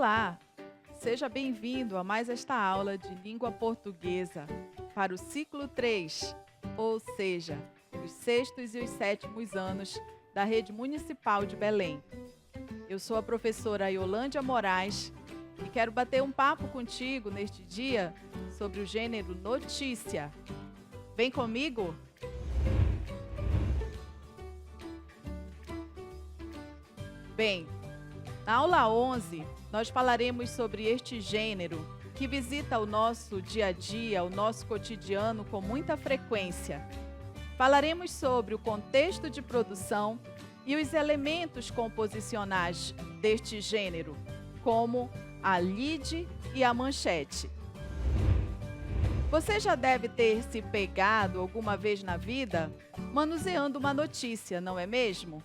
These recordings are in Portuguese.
Olá, seja bem-vindo a mais esta aula de língua portuguesa para o ciclo 3, ou seja, os sextos e os sétimos anos da Rede Municipal de Belém. Eu sou a professora Iolândia Moraes e quero bater um papo contigo neste dia sobre o gênero notícia. Vem comigo? Bem, na aula 11, nós falaremos sobre este gênero que visita o nosso dia a dia, o nosso cotidiano com muita frequência. Falaremos sobre o contexto de produção e os elementos composicionais deste gênero, como a lide e a manchete. Você já deve ter se pegado alguma vez na vida manuseando uma notícia, não é mesmo?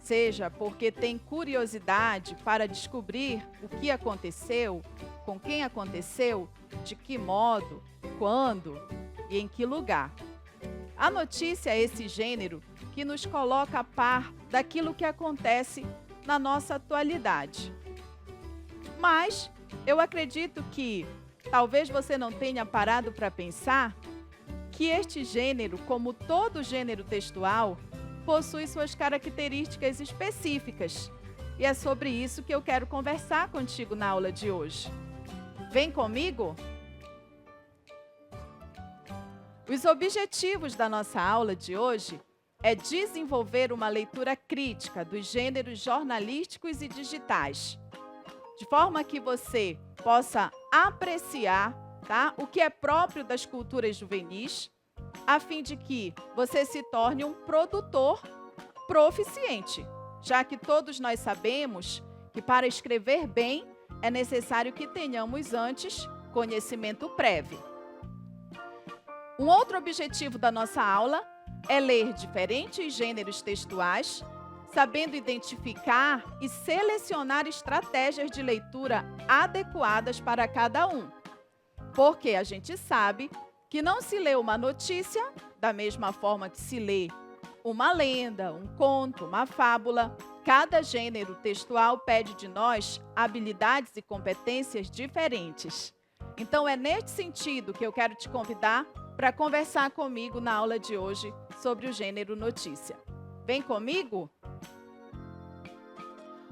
Seja porque tem curiosidade para descobrir o que aconteceu, com quem aconteceu, de que modo, quando e em que lugar. A notícia é esse gênero que nos coloca a par daquilo que acontece na nossa atualidade. Mas eu acredito que talvez você não tenha parado para pensar que este gênero, como todo gênero textual, possui suas características específicas. E é sobre isso que eu quero conversar contigo na aula de hoje. Vem comigo? Os objetivos da nossa aula de hoje é desenvolver uma leitura crítica dos gêneros jornalísticos e digitais, de forma que você possa apreciar, o que é próprio das culturas juvenis, a fim de que você se torne um produtor proficiente, já que todos nós sabemos que para escrever bem é necessário que tenhamos antes conhecimento prévio. Um outro objetivo da nossa aula é ler diferentes gêneros textuais, sabendo identificar e selecionar estratégias de leitura adequadas para cada um, porque a gente sabe que não se lê uma notícia da mesma forma que se lê uma lenda, um conto, uma fábula. Cada gênero textual pede de nós habilidades e competências diferentes. Então, é neste sentido que eu quero te convidar para conversar comigo na aula de hoje sobre o gênero notícia. Vem comigo?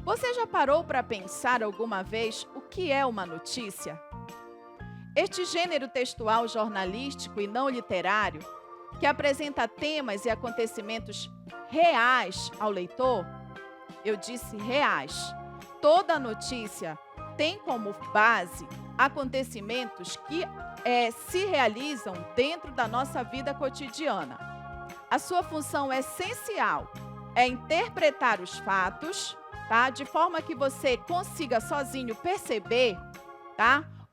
Você já parou para pensar alguma vez o que é uma notícia? Este gênero textual jornalístico e não literário, que apresenta temas e acontecimentos reais ao leitor, eu disse reais. Toda notícia tem como base acontecimentos que se realizam dentro da nossa vida cotidiana. A sua função essencial é interpretar os fatos, de forma que você consiga sozinho perceber,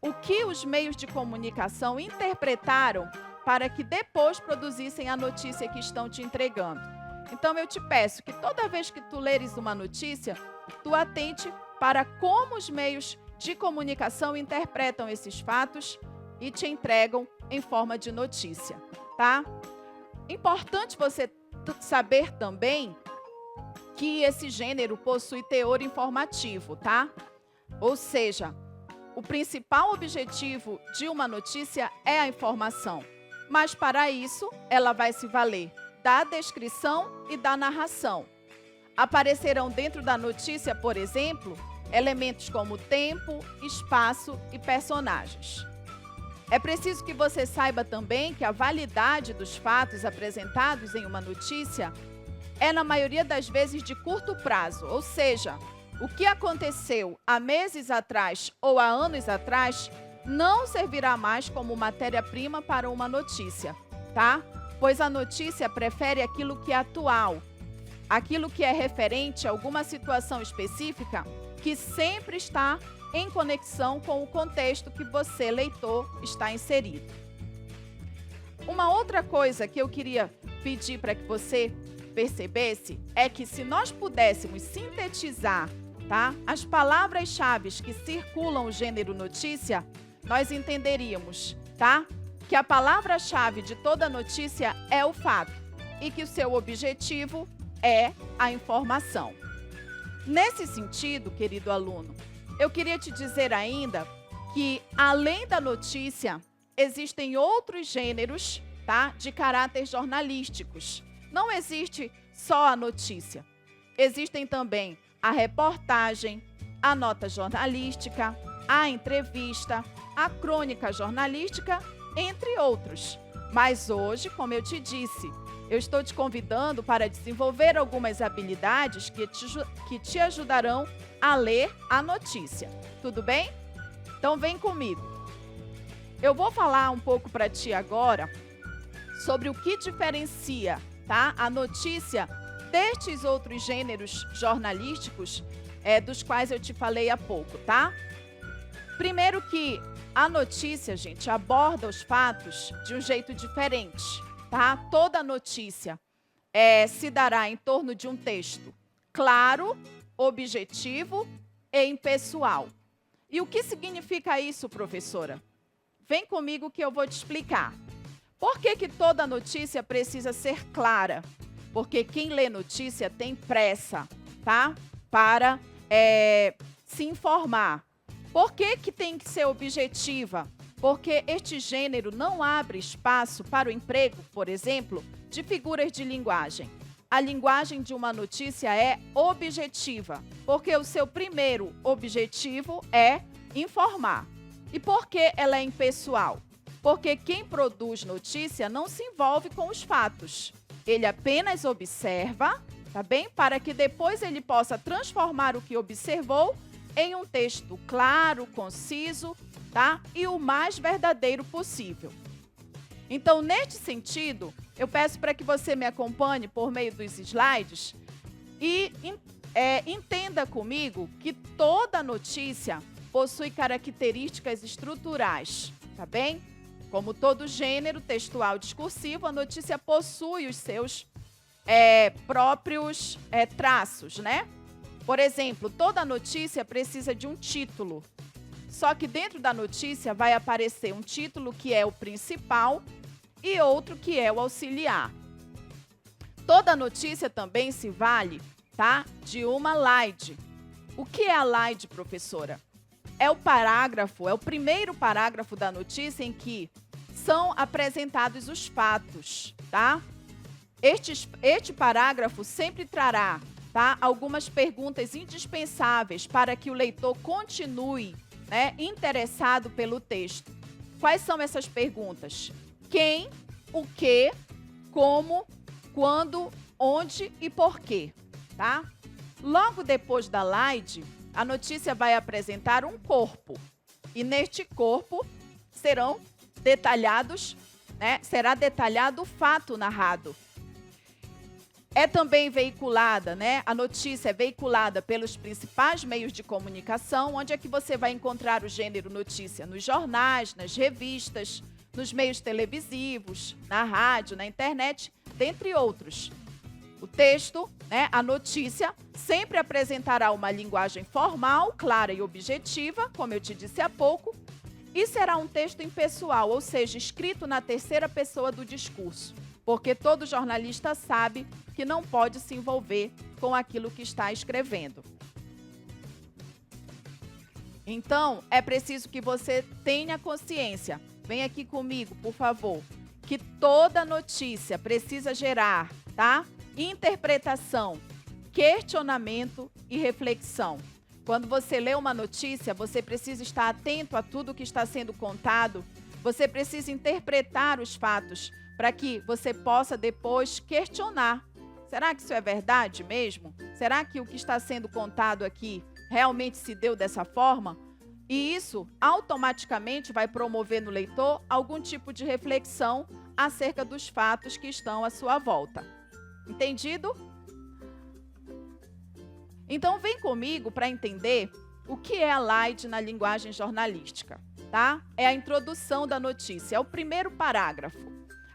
o que os meios de comunicação interpretaram para que depois produzissem a notícia que estão te entregando. Então, eu te peço que toda vez que tu leres uma notícia, tu atente para como os meios de comunicação interpretam esses fatos e te entregam em forma de notícia, Importante você saber também que esse gênero possui teor informativo, Ou seja, o principal objetivo de uma notícia é a informação, mas para isso ela vai se valer da descrição e da narração. Aparecerão dentro da notícia, por exemplo, elementos como tempo, espaço e personagens. É preciso que você saiba também que a validade dos fatos apresentados em uma notícia é, na maioria das vezes, de curto prazo, ou seja, o que aconteceu há meses atrás ou há anos atrás não servirá mais como matéria-prima para uma notícia, Pois a notícia prefere aquilo que é atual, aquilo que é referente a alguma situação específica que sempre está em conexão com o contexto que você, leitor, está inserido. Uma outra coisa que eu queria pedir para que você percebesse é que se nós pudéssemos sintetizar as palavras-chave que circulam o gênero notícia, nós entenderíamos, que a palavra-chave de toda notícia é o fato e que o seu objetivo é a informação. Nesse sentido, querido aluno, eu queria te dizer ainda que, além da notícia, existem outros gêneros, tá, de caráter jornalísticos. Não existe só a notícia. Existem também a reportagem, a nota jornalística, a entrevista, a crônica jornalística, entre outros. Mas hoje, como eu te disse, eu estou te convidando para desenvolver algumas habilidades que te ajudarão a ler a notícia. Tudo bem? Então vem comigo. Eu vou falar um pouco para ti agora sobre o que diferencia, tá, a notícia destes outros gêneros jornalísticos dos quais eu te falei há pouco, tá? Primeiro que a notícia, gente, aborda os fatos de um jeito diferente, tá? Toda notícia se dará em torno de um texto claro, objetivo e impessoal. E o que significa isso, professora? Vem comigo que eu vou te explicar. Por que que toda notícia precisa ser clara? Porque quem lê notícia tem pressa, tá? Para se informar. Por que que tem que ser objetiva? Porque este gênero não abre espaço para o emprego, por exemplo, de figuras de linguagem. A linguagem de uma notícia é objetiva, porque o seu primeiro objetivo é informar. E por que ela é impessoal? Porque quem produz notícia não se envolve com os fatos. Ele apenas observa, tá bem? Para que depois ele possa transformar o que observou em um texto claro, conciso, tá? E o mais verdadeiro possível. Então, neste sentido, eu peço para que você me acompanhe por meio dos slides e entenda comigo que toda notícia possui características estruturais, tá bem? Como todo gênero textual discursivo, a notícia possui os seus próprios traços, né? Por exemplo, toda notícia precisa de um título. Só que dentro da notícia vai aparecer um título que é o principal e outro que é o auxiliar. Toda notícia também se vale, tá, de uma slide. O que é a slide, professora? É o parágrafo, é o primeiro parágrafo da notícia em que são apresentados os fatos, tá? Este parágrafo sempre trará, tá, algumas perguntas indispensáveis para que o leitor continue, né, interessado pelo texto. Quais são essas perguntas? Quem, o que, como, quando, onde e por quê, tá? Logo depois da slide, a notícia vai apresentar um corpo. E neste corpo serão detalhados, né, será detalhado o fato narrado. É também veiculada, né? A notícia é veiculada pelos principais meios de comunicação, onde é que você vai encontrar o gênero notícia? Nos jornais, nas revistas, nos meios televisivos, na rádio, na internet, dentre outros. O texto, né, a notícia, sempre apresentará uma linguagem formal, clara e objetiva, como eu te disse há pouco, e será um texto impessoal, ou seja, escrito na terceira pessoa do discurso, porque todo jornalista sabe que não pode se envolver com aquilo que está escrevendo. Então, é preciso que você tenha consciência, vem aqui comigo, por favor, que toda notícia precisa gerar, tá, interpretação, questionamento e reflexão. Quando você lê uma notícia, você precisa estar atento a tudo que está sendo contado, você precisa interpretar os fatos para que você possa depois questionar. Será que isso é verdade mesmo? Será que o que está sendo contado aqui realmente se deu dessa forma? E isso automaticamente vai promover no leitor algum tipo de reflexão acerca dos fatos que estão à sua volta. Entendido? Então, vem comigo para entender o que é a slide na linguagem jornalística, tá? É a introdução da notícia, é o primeiro parágrafo.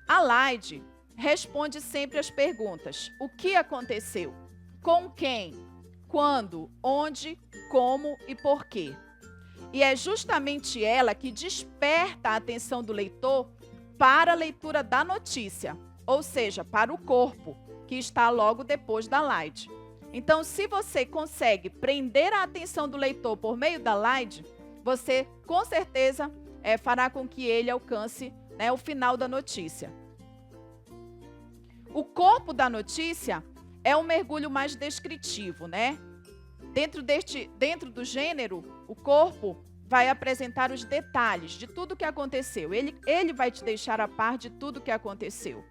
A slide responde sempre as perguntas: o que aconteceu? Com quem? Quando? Onde? Como e por quê? E é justamente ela que desperta a atenção do leitor para a leitura da notícia, ou seja, para o corpo, que está logo depois da slide. Então, se você consegue prender a atenção do leitor por meio da slide, você, com certeza, fará com que ele alcance, né, o final da notícia. O corpo da notícia é um mergulho mais descritivo, né? Dentro do gênero, o corpo vai apresentar os detalhes de tudo que aconteceu. Ele vai te deixar a par de tudo que aconteceu.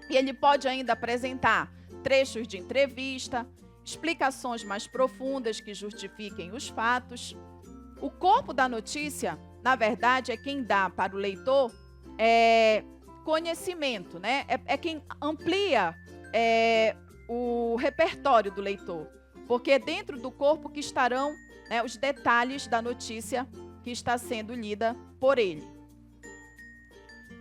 E ele pode ainda apresentar trechos de entrevista, explicações mais profundas que justifiquem os fatos. O corpo da notícia, na verdade, é quem dá para o leitor conhecimento, né? É quem amplia o repertório do leitor. Porque é dentro do corpo que estarão, né, os detalhes da notícia que está sendo lida por ele.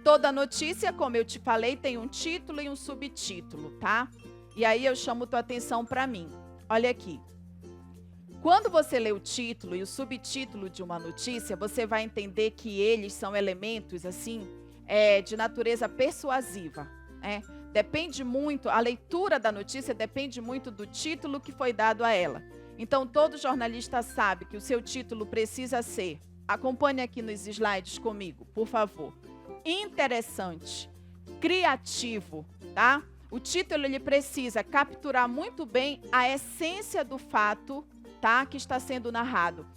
Toda notícia, como eu te falei, tem um título e um subtítulo, tá? E aí eu chamo tua atenção para mim. Olha aqui. Quando você lê o título e o subtítulo de uma notícia, você vai entender que eles são elementos, assim, de natureza persuasiva, né? Depende muito, a leitura da notícia depende muito do título que foi dado a ela. Então, todo jornalista sabe que o seu título precisa ser, acompanhe aqui nos slides comigo, por favor, interessante, criativo, tá? O título, ele precisa capturar muito bem a essência do fato, tá, que está sendo narrado.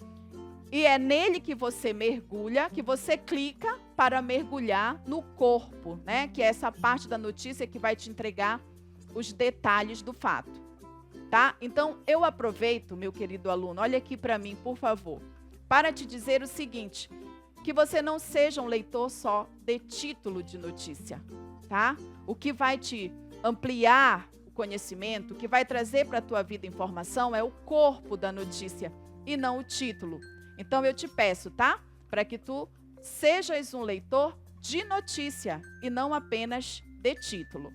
E é nele que você mergulha, que você clica para mergulhar no corpo, né? Que é essa parte da notícia que vai te entregar os detalhes do fato, tá? Então, eu aproveito, meu querido aluno, olha aqui para mim, por favor, para te dizer o seguinte, que você não seja um leitor só de título de notícia, tá? O que vai te ampliar o conhecimento, o que vai trazer para a tua vida informação é o corpo da notícia e não o título. Então, eu te peço, tá? Para que tu sejas um leitor de notícia e não apenas de título.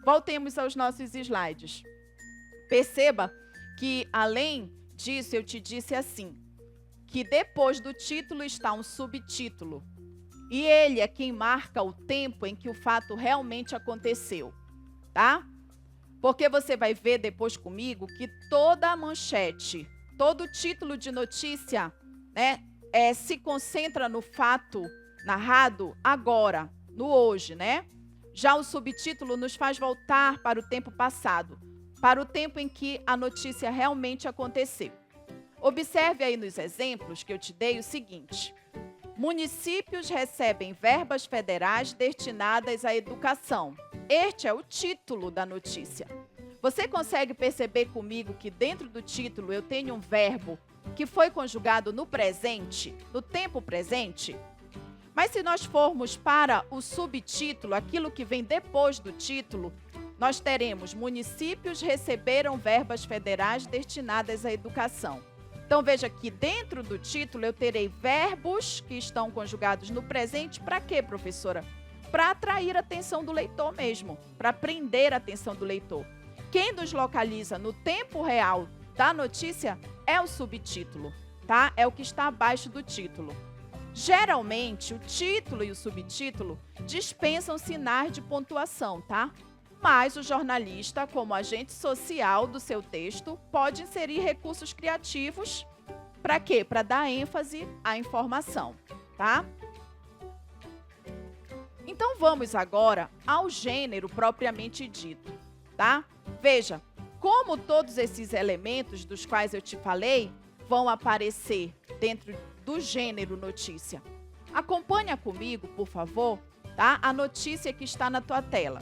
Voltemos aos nossos slides. Perceba que, além disso, eu te disse assim, que depois do título está um subtítulo. E ele é quem marca o tempo em que o fato realmente aconteceu, tá? Porque você vai ver depois comigo que toda a manchete, todo título de notícia, né, se concentra no fato narrado agora, no hoje, né? Já o subtítulo nos faz voltar para o tempo passado, para o tempo em que a notícia realmente aconteceu. Observe aí nos exemplos que eu te dei o seguinte: municípios recebem verbas federais destinadas à educação. Este é o título da notícia. Você consegue perceber comigo que dentro do título eu tenho um verbo que foi conjugado no presente, no tempo presente? Mas se nós formos para o subtítulo, aquilo que vem depois do título, nós teremos municípios receberam verbas federais destinadas à educação. Então veja que dentro do título eu terei verbos que estão conjugados no presente. Para quê, professora? Para atrair a atenção do leitor mesmo, para prender a atenção do leitor. Quem nos localiza no tempo real da notícia é o subtítulo, tá? É o que está abaixo do título. Geralmente, o título e o subtítulo dispensam sinais de pontuação, tá? Mas o jornalista, como agente social do seu texto, pode inserir recursos criativos. Para quê? Para dar ênfase à informação, tá? Então, vamos agora ao gênero propriamente dito, tá? Veja, como todos esses elementos dos quais eu te falei vão aparecer dentro do gênero notícia. Acompanha comigo, por favor, tá? A notícia que está na tua tela.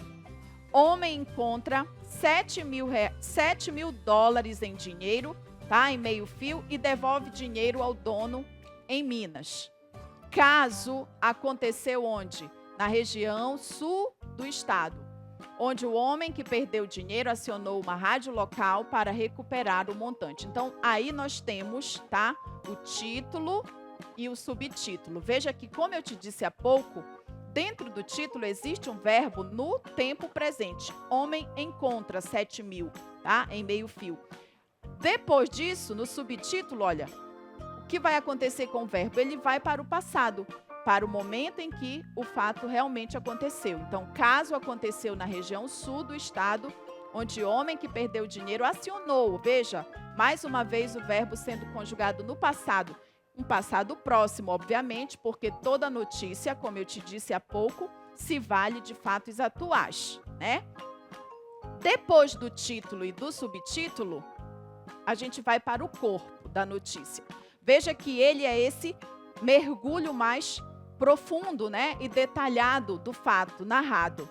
Homem encontra 7 mil dólares em dinheiro, tá? Em meio fio, e devolve dinheiro ao dono em Minas. Caso aconteceu onde? Na região sul do estado, onde o homem que perdeu o dinheiro acionou uma rádio local para recuperar o montante. Então, aí nós temos, tá, o título e o subtítulo. Veja que, como eu te disse há pouco, dentro do título existe um verbo no tempo presente. Homem encontra 7 mil, tá, em meio fio. Depois disso, no subtítulo, olha, o que vai acontecer com o verbo? Ele vai para o passado, para o momento em que o fato realmente aconteceu. Então, caso aconteceu na região sul do estado, onde o homem que perdeu o dinheiro acionou. Veja, mais uma vez o verbo sendo conjugado no passado. Um passado próximo, obviamente, porque toda notícia, como eu te disse há pouco, se vale de fatos atuais, né? Depois do título e do subtítulo, a gente vai para o corpo da notícia. Veja que ele é esse mergulho mais profundo, né, e detalhado do fato narrado.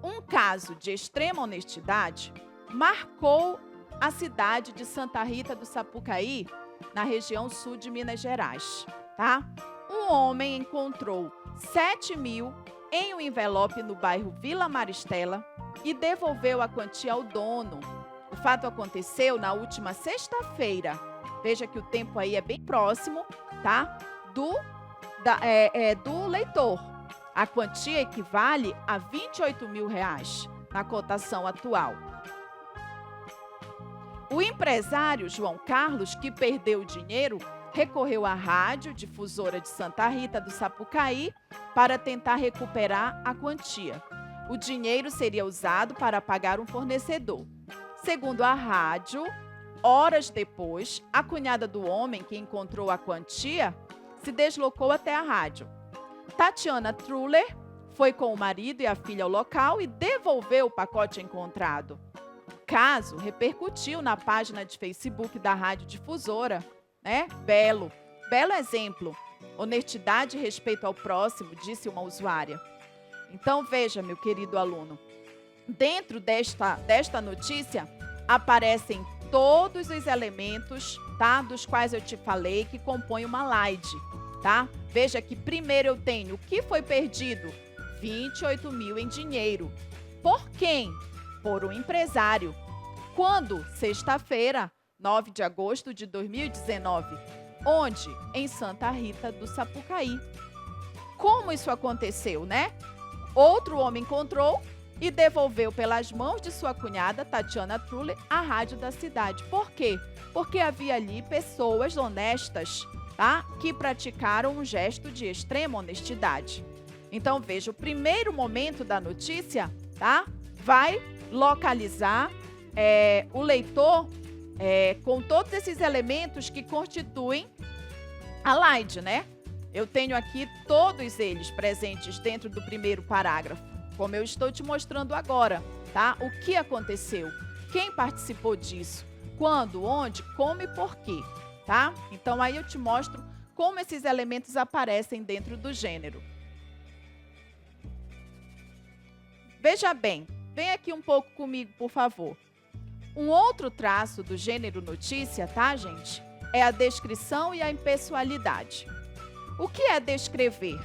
Um caso de extrema honestidade marcou a cidade de Santa Rita do Sapucaí, na região sul de Minas Gerais, tá? Um homem encontrou 7 mil em um envelope no bairro Vila Maristela e devolveu a quantia ao dono. O fato aconteceu na última sexta-feira. Veja que o tempo aí é bem próximo, tá? Do leitor. A quantia equivale a R$ 28 mil na cotação atual. O empresário João Carlos, que perdeu o dinheiro, recorreu à rádio difusora de Santa Rita do Sapucaí para tentar recuperar a quantia. O dinheiro seria usado para pagar um fornecedor. Segundo a rádio, horas depois, a cunhada do homem que encontrou a quantia se deslocou até a rádio. Tatiana Truller foi com o marido e a filha ao local e devolveu o pacote encontrado. O caso repercutiu na página de Facebook da rádio difusora, né? Belo exemplo. Honestidade e respeito ao próximo, disse uma usuária. Então veja, meu querido aluno, dentro desta notícia aparecem todos os elementos, tá? Dos quais eu te falei que compõem uma LAID, tá? Veja que primeiro eu tenho o que foi perdido, 28 mil em dinheiro. Por quem? Por um empresário. Quando? Sexta-feira, 9 de agosto de 2019. Onde? Em Santa Rita do Sapucaí. Como isso aconteceu, né? Outro homem encontrou e devolveu pelas mãos de sua cunhada, Tatiana Truller, a rádio da cidade. Por quê? Porque havia ali pessoas honestas, tá? Que praticaram um gesto de extrema honestidade. Então, veja, o primeiro momento da notícia, tá? Vai localizar o leitor com todos esses elementos que constituem a LAID, né? Eu tenho aqui todos eles presentes dentro do primeiro parágrafo, como eu estou te mostrando agora, tá? O que aconteceu? Quem participou disso? Quando, onde, como e por quê, tá? Então, aí eu te mostro como esses elementos aparecem dentro do gênero. Veja bem, vem aqui um pouco comigo, por favor. Um outro traço do gênero notícia, tá, gente? É a descrição e a impessoalidade. O que é descrever?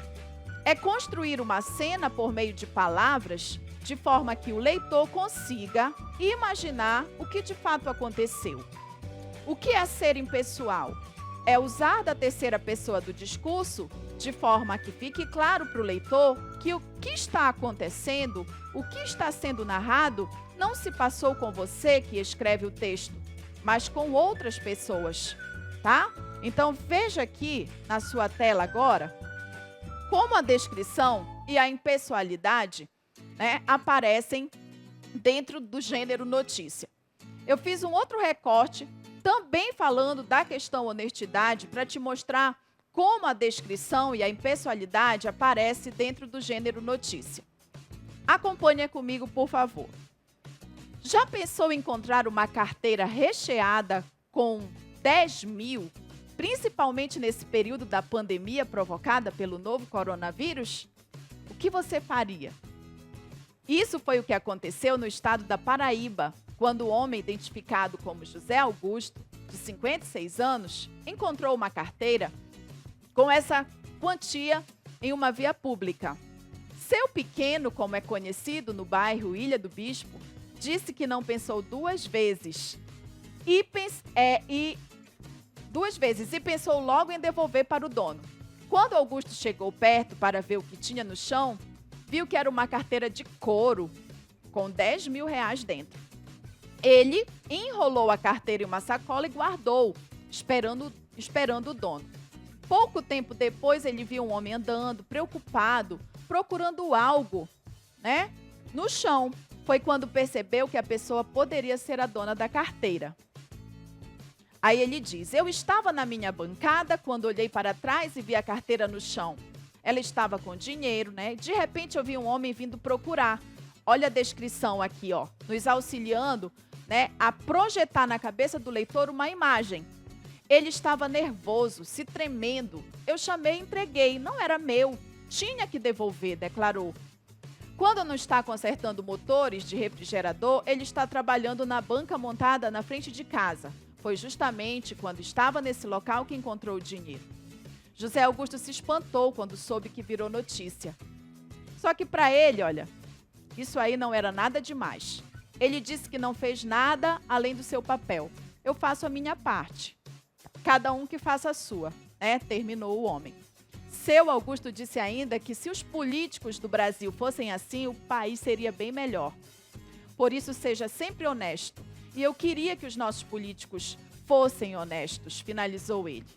É construir uma cena por meio de palavras, de forma que o leitor consiga imaginar o que de fato aconteceu. O que é ser impessoal? É usar da terceira pessoa do discurso, de forma que fique claro para o leitor que o que está acontecendo, o que está sendo narrado, não se passou com você que escreve o texto, mas com outras pessoas, tá? Então, veja aqui na sua tela agora como a descrição e a impessoalidade, né, aparecem dentro do gênero notícia. Eu fiz um outro recorte também falando da questão honestidade para te mostrar como a descrição e a impessoalidade aparecem dentro do gênero notícia. Acompanhe comigo, por favor. Já pensou em encontrar uma carteira recheada com 10 mil, principalmente nesse período da pandemia provocada pelo novo coronavírus? O que você faria? Isso foi o que aconteceu no estado da Paraíba, quando o homem identificado como José Augusto, de 56 anos, encontrou uma carteira com essa quantia em uma via pública. Seu Pequeno, como é conhecido no bairro Ilha do Bispo, disse que não pensou duas vezes e pensou logo em devolver para o dono. Quando Augusto chegou perto para ver o que tinha no chão, viu que era uma carteira de couro com 10 mil reais dentro. Ele enrolou a carteira em uma sacola e guardou, esperando o dono. Pouco tempo depois, ele viu um homem andando, preocupado, procurando algo, né, no chão. foi quando percebeu que a pessoa poderia ser a dona da carteira. Aí ele diz: eu estava na minha bancada quando olhei para trás e vi a carteira no chão. Ela estava com dinheiro, né? De repente eu vi um homem vindo procurar. Olha a descrição aqui, ó, nos auxiliando, né, a projetar na cabeça do leitor uma imagem. Ele estava nervoso, se tremendo. Eu chamei e entreguei. Não era meu. Tinha que devolver, declarou. Quando não está consertando motores de refrigerador, ele está trabalhando na banca montada na frente de casa. Foi justamente quando estava nesse local que encontrou o dinheiro. José Augusto se espantou quando soube que virou notícia. Só que para ele, olha, isso aí não era nada demais. Ele disse que não fez nada além do seu papel. Eu faço a minha parte. Cada um que faça a sua, né? Terminou o homem. Seu Augusto disse ainda que se os políticos do Brasil fossem assim, o país seria bem melhor. Por isso, seja sempre honesto. E eu queria que os nossos políticos fossem honestos, finalizou ele.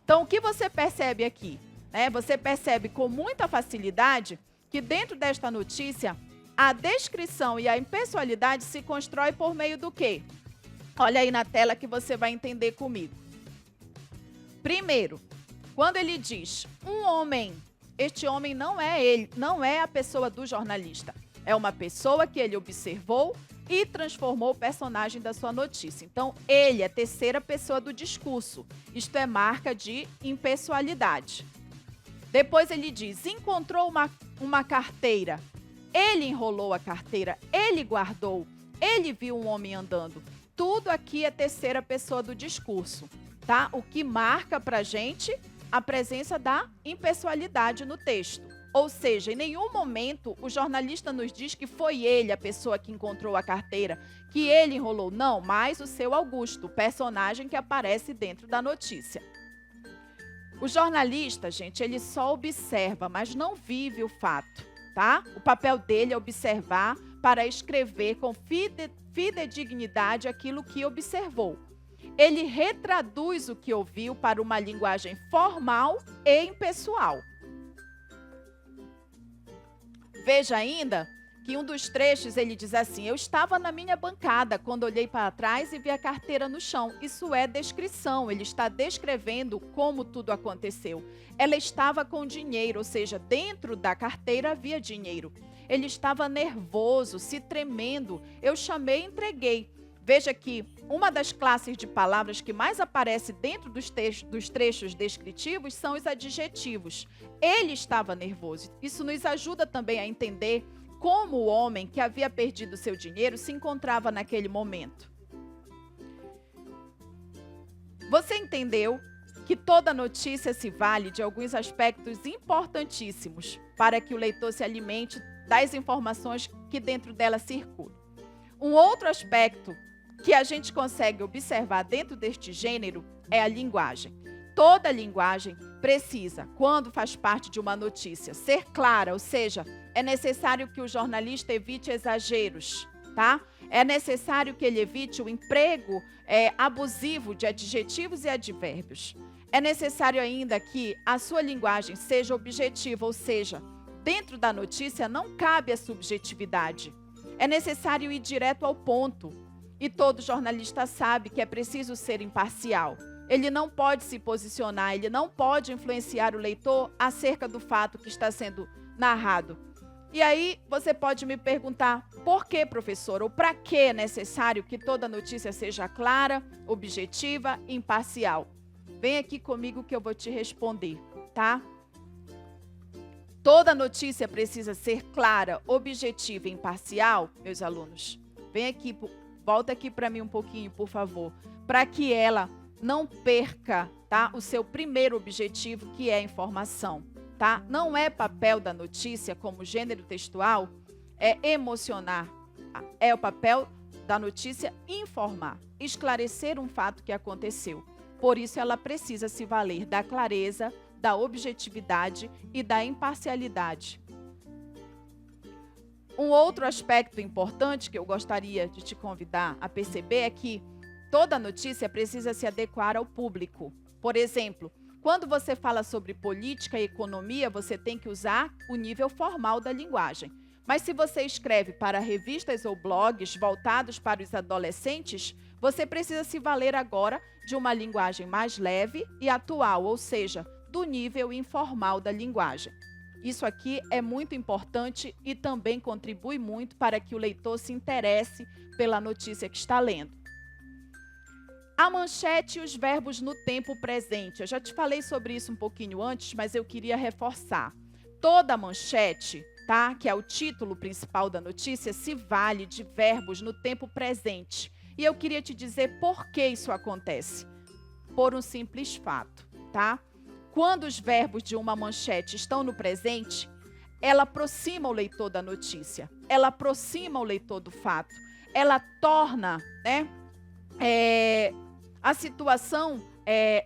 Então, o que você percebe aqui? Você percebe com muita facilidade que dentro desta notícia, a descrição e a impessoalidade se constrói por meio do quê? Olha aí na tela que você vai entender comigo. Primeiro, quando ele diz um homem, este homem não é ele, não é a pessoa do jornalista. É uma pessoa que ele observou e transformou o personagem da sua notícia. Então, ele é a terceira pessoa do discurso. Isto é marca de impessoalidade. Depois ele diz, encontrou uma carteira. Ele enrolou a carteira, ele guardou, ele viu um homem andando. Tudo aqui é terceira pessoa do discurso, tá? O que marca pra gente a presença da impessoalidade no texto. Ou seja, em nenhum momento o jornalista nos diz que foi ele a pessoa que encontrou a carteira, que ele enrolou. Não, mas o seu Augusto, o personagem que aparece dentro da notícia. O jornalista, gente, ele só observa, mas não vive o fato, tá? O papel dele é observar para escrever com fidedignidade aquilo que observou. Ele retraduz o que ouviu para uma linguagem formal e impessoal. Veja ainda que um dos trechos ele diz assim, eu estava na minha bancada quando olhei para trás e vi a carteira no chão. Isso é descrição, ele está descrevendo como tudo aconteceu. Ela estava com dinheiro, ou seja, dentro da carteira havia dinheiro. Ele estava nervoso, se tremendo. Eu chamei e entreguei. Veja que uma das classes de palavras que mais aparece dentro dos trechos descritivos são os adjetivos. Ele estava nervoso. Isso nos ajuda também a entender como o homem que havia perdido seu dinheiro se encontrava naquele momento. Você entendeu que toda notícia se vale de alguns aspectos importantíssimos para que o leitor se alimente das informações que dentro dela circulam. Um outro aspecto que a gente consegue observar dentro deste gênero é a linguagem. Toda linguagem precisa, quando faz parte de uma notícia, ser clara, ou seja, é necessário que o jornalista evite exageros, tá? É necessário que ele evite o emprego abusivo de adjetivos e advérbios. É necessário ainda que a sua linguagem seja objetiva, ou seja, dentro da notícia não cabe a subjetividade. É necessário ir direto ao ponto. E todo jornalista sabe que é preciso ser imparcial. Ele não pode se posicionar, ele não pode influenciar o leitor acerca do fato que está sendo narrado. E aí você pode me perguntar, por que, professor? Ou para que é necessário que toda notícia seja clara, objetiva e imparcial? Vem aqui comigo que eu vou te responder, tá? Toda notícia precisa ser clara, objetiva e imparcial, meus alunos. Vem aqui, volta aqui para mim um pouquinho, por favor, para que ela não perca, tá, o seu primeiro objetivo, que é a informação, tá? Não é papel da notícia, como gênero textual, é emocionar. Tá? É o papel da notícia informar, esclarecer um fato que aconteceu. Por isso, ela precisa se valer da clareza, da objetividade e da imparcialidade. Um outro aspecto importante que eu gostaria de te convidar a perceber é que toda notícia precisa se adequar ao público. Por exemplo, quando você fala sobre política e economia, você tem que usar o nível formal da linguagem. Mas se você escreve para revistas ou blogs voltados para os adolescentes, você precisa se valer agora de uma linguagem mais leve e atual, ou seja, do nível informal da linguagem. Isso aqui é muito importante e também contribui muito para que o leitor se interesse pela notícia que está lendo. A manchete e os verbos no tempo presente. Eu já te falei sobre isso um pouquinho antes, mas eu queria reforçar. Toda manchete, tá, que é o título principal da notícia, se vale de verbos no tempo presente. E eu queria te dizer por que isso acontece. Por um simples fato, tá? Quando os verbos de uma manchete estão no presente, ela aproxima o leitor da notícia, ela aproxima o leitor do fato, ela torna, né, a situação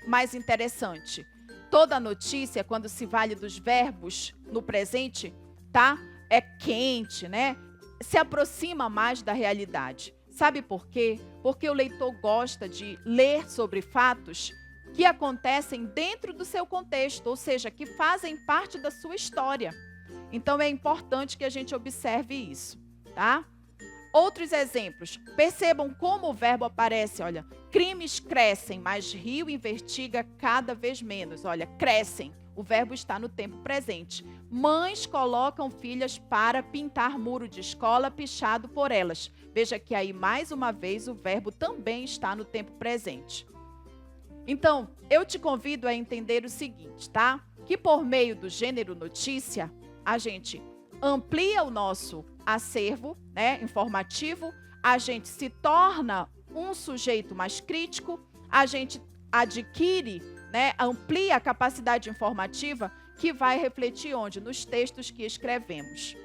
mais interessante. Toda notícia, quando se vale dos verbos no presente, tá, é quente, né? Se aproxima mais da realidade. Sabe por quê? Porque o leitor gosta de ler sobre fatos que acontecem dentro do seu contexto, ou seja, que fazem parte da sua história. Então, é importante que a gente observe isso, tá? Outros exemplos. Percebam como o verbo aparece, olha. Crimes crescem, mas Rio investiga cada vez menos. Olha, crescem. O verbo está no tempo presente. Mães colocam filhas para pintar muro de escola pichado por elas. Veja que aí, mais uma vez, o verbo também está no tempo presente. Então, eu te convido a entender o seguinte, tá? Que por meio do gênero notícia, a gente amplia o nosso acervo, né, informativo, a gente se torna um sujeito mais crítico, a gente adquire, né, amplia a capacidade informativa que vai refletir onde? Nos textos que escrevemos.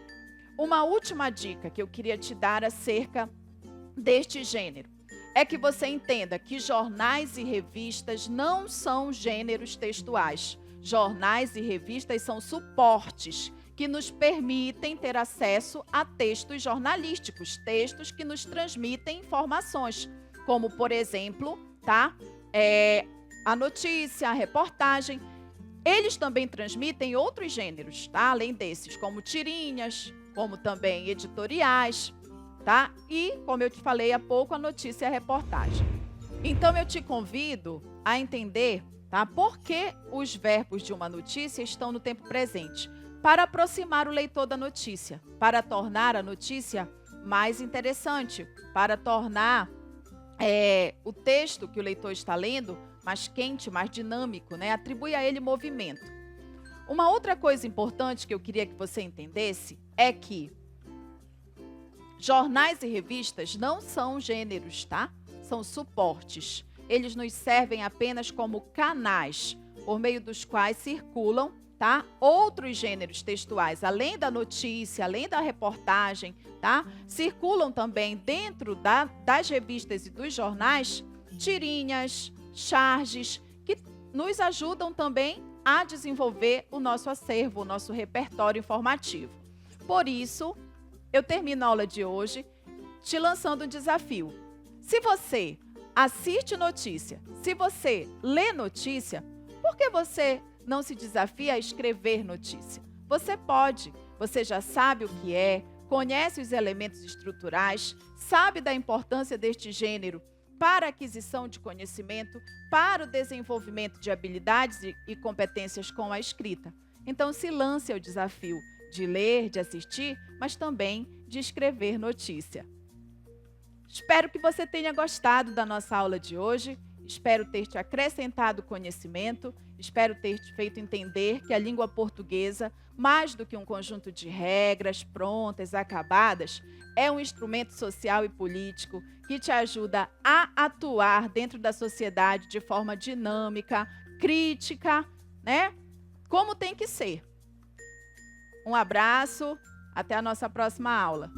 Uma última dica que eu queria te dar acerca deste gênero é que você entenda que jornais e revistas não são gêneros textuais. Jornais e revistas são suportes que nos permitem ter acesso a textos jornalísticos, textos que nos transmitem informações, como, por exemplo, tá? A notícia, a reportagem. Eles também transmitem outros gêneros, tá? Além desses, como tirinhas, como também editoriais, tá? E, como eu te falei há pouco, a notícia e a reportagem. Então, eu te convido a entender, tá? Por que os verbos de uma notícia estão no tempo presente? Para aproximar o leitor da notícia, para tornar a notícia mais interessante, para tornar o texto que o leitor está lendo mais quente, mais dinâmico, né? Atribui a ele movimento. Uma outra coisa importante que eu queria que você entendesse é que jornais e revistas não são gêneros, tá? São suportes. Eles nos servem apenas como canais por meio dos quais circulam, tá, outros gêneros textuais, além da notícia, além da reportagem, tá? Circulam também dentro das revistas e dos jornais tirinhas, charges, que nos ajudam também a desenvolver o nosso acervo, o nosso repertório informativo. Por isso, eu termino a aula de hoje te lançando um desafio. Se você assiste notícia, se você lê notícia, por que você não se desafia a escrever notícia? Você pode, você já sabe o que é, conhece os elementos estruturais, sabe da importância deste gênero para a aquisição de conhecimento, para o desenvolvimento de habilidades e competências com a escrita. Então, se lance ao desafio de ler, de assistir, mas também de escrever notícia. Espero que você tenha gostado da nossa aula de hoje. Espero ter te acrescentado conhecimento, espero ter te feito entender que a língua portuguesa, mais do que um conjunto de regras prontas, acabadas, é um instrumento social e político que te ajuda a atuar dentro da sociedade de forma dinâmica, crítica, né? Como tem que ser. Um abraço, até a nossa próxima aula.